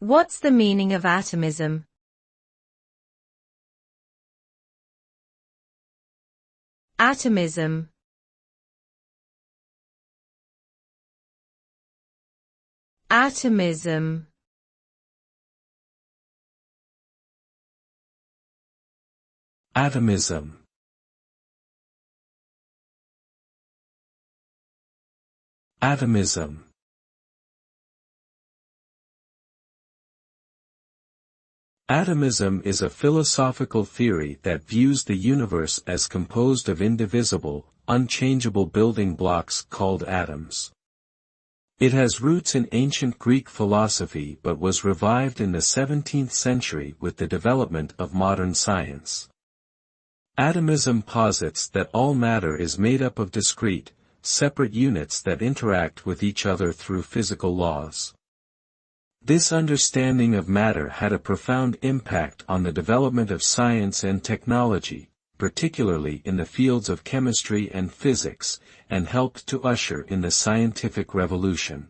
What's the meaning of atomism? Atomism. Atomism. Atomism. Atomism. Atomism is a philosophical theory that views the universe as composed of indivisible, unchangeable building blocks called atoms. It has roots in ancient Greek philosophy but was revived in the 17th century with the development of modern science. Atomism posits that all matter is made up of discrete, separate units that interact with each other through physical laws. This understanding of matter had a profound impact on the development of science and technology, particularly in the fields of chemistry and physics, and helped to usher in the scientific revolution.